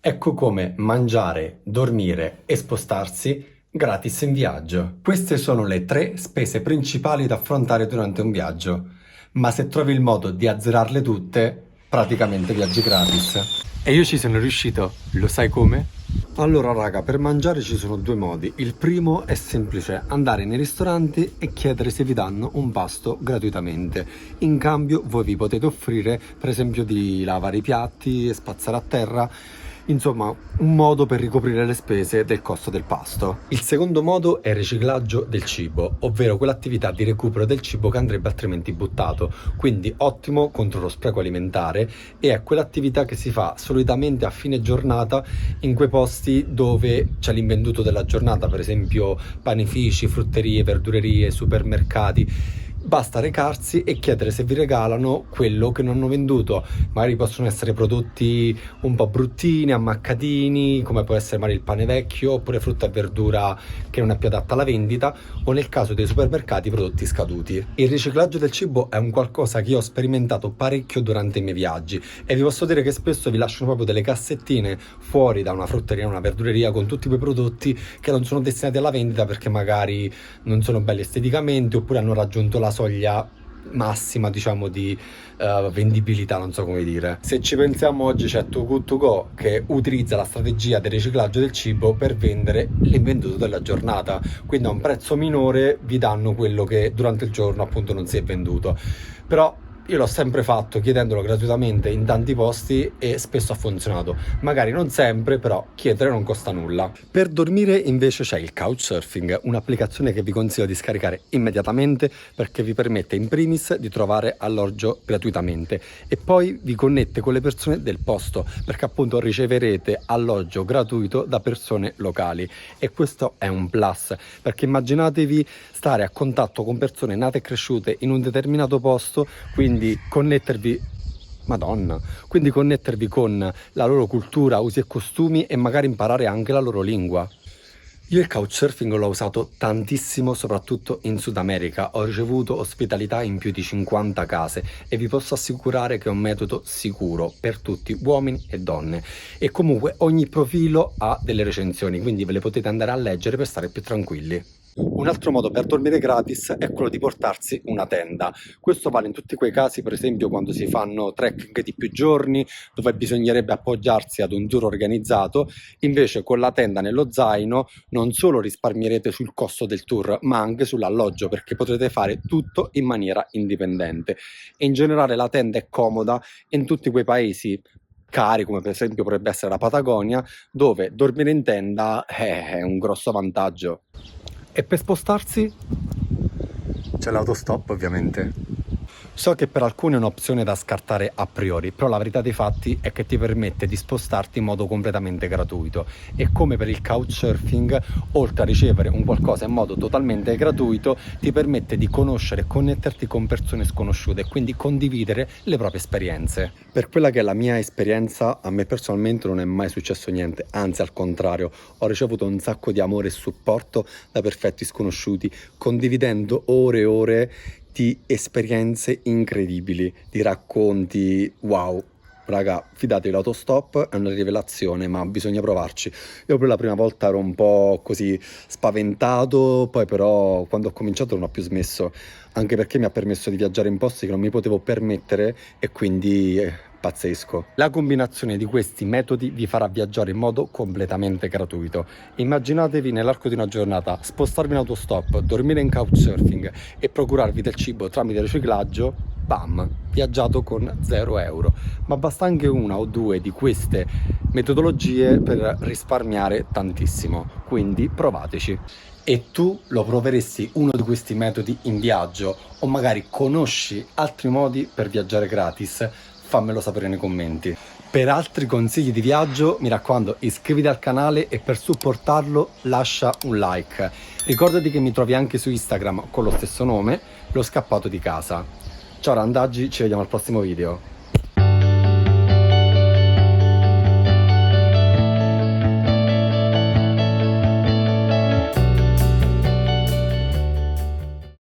Ecco come mangiare, dormire e spostarsi gratis in viaggio. Queste sono le 3 spese principali da affrontare durante un viaggio, ma se trovi il modo di azzerarle tutte, praticamente viaggi gratis. E io ci sono riuscito, lo sai come? Allora raga, per mangiare ci sono 2 modi. Il primo è semplice: andare nei ristoranti e chiedere se vi danno un pasto gratuitamente. In cambio voi vi potete offrire per esempio di lavare i piatti e spazzare a terra. Insomma, un modo per ricoprire le spese del costo del pasto. Il secondo modo è il riciclaggio del cibo, ovvero quell'attività di recupero del cibo che andrebbe altrimenti buttato. Quindi ottimo contro lo spreco alimentare, e è quell'attività che si fa solitamente a fine giornata in quei posti dove c'è l'invenduto della giornata, per esempio panifici, frutterie, verdurerie, supermercati. Basta recarsi e chiedere se vi regalano quello che non hanno venduto. Magari possono essere prodotti un po' bruttini, ammaccatini, come può essere magari il pane vecchio, oppure frutta e verdura che non è più adatta alla vendita, o nel caso dei supermercati prodotti scaduti. Il riciclaggio del cibo è un qualcosa che io ho sperimentato parecchio durante i miei viaggi, e vi posso dire che spesso vi lasciano proprio delle cassettine fuori da una frutteria, una verdureria, con tutti quei prodotti che non sono destinati alla vendita perché magari non sono belli esteticamente, oppure hanno raggiunto la soglia massima, diciamo, di vendibilità, non so come dire. Se ci pensiamo, oggi c'è Too Good To Go che utilizza la strategia del riciclaggio del cibo per vendere l'invenduto della giornata, quindi a un prezzo minore vi danno quello che durante il giorno appunto non si è venduto. Però io l'ho sempre fatto chiedendolo gratuitamente in tanti posti e spesso ha funzionato. Magari non sempre, però chiedere non costa nulla. Per dormire invece c'è il Couchsurfing, un'applicazione che vi consiglio di scaricare immediatamente perché vi permette in primis di trovare alloggio gratuitamente e poi vi connette con le persone del posto, perché appunto riceverete alloggio gratuito da persone locali, e questo è un plus, perché immaginatevi stare a contatto con persone nate e cresciute in un determinato posto, quindi connettervi con la loro cultura, usi e costumi, e magari imparare anche la loro lingua. Io il couchsurfing l'ho usato tantissimo, soprattutto in Sud America. Ho ricevuto ospitalità in più di 50 case e vi posso assicurare che è un metodo sicuro per tutti, uomini e donne. E comunque ogni profilo ha delle recensioni, quindi ve le potete andare a leggere per stare più tranquilli. Un altro modo per dormire gratis è quello di portarsi una tenda. Questo vale in tutti quei casi, per esempio quando si fanno trekking di più giorni, dove bisognerebbe appoggiarsi ad un tour organizzato. Invece con la tenda nello zaino non solo risparmierete sul costo del tour, ma anche sull'alloggio, perché potrete fare tutto in maniera indipendente. E in generale la tenda è comoda in tutti quei paesi cari, come per esempio potrebbe essere la Patagonia, dove dormire in tenda è un grosso vantaggio. E per spostarsi c'è l'autostop, ovviamente. So che per alcuni è un'opzione da scartare a priori, però la verità dei fatti è che ti permette di spostarti in modo completamente gratuito, e come per il couchsurfing, oltre a ricevere un qualcosa in modo totalmente gratuito, ti permette di conoscere e connetterti con persone sconosciute e quindi condividere le proprie esperienze. Per quella che è la mia esperienza, a me personalmente non è mai successo niente, anzi al contrario, ho ricevuto un sacco di amore e supporto da perfetti sconosciuti, condividendo ore e ore di esperienze incredibili, di racconti. Wow, raga, fidatevi, l'autostop è una rivelazione, ma bisogna provarci. Io per la prima volta ero un po' così spaventato, poi però quando ho cominciato non ho più smesso, anche perché mi ha permesso di viaggiare in posti che non mi potevo permettere, e quindi pazzesco. La combinazione di questi metodi vi farà viaggiare in modo completamente gratuito. Immaginatevi nell'arco di una giornata spostarvi in autostop, dormire in couchsurfing e procurarvi del cibo tramite riciclaggio. Bam, viaggiato con 0 euro. Ma basta anche una o due di queste metodologie per risparmiare tantissimo, quindi provateci. E tu lo proveresti uno di questi metodi in viaggio, o magari conosci altri modi per viaggiare gratis? Fammelo sapere nei commenti. Per altri consigli di viaggio, mi raccomando, iscriviti al canale e per supportarlo lascia un like. Ricordati che mi trovi anche su Instagram con lo stesso nome, Lo Scappato di Casa. Ciao randaggi, ci vediamo al prossimo video.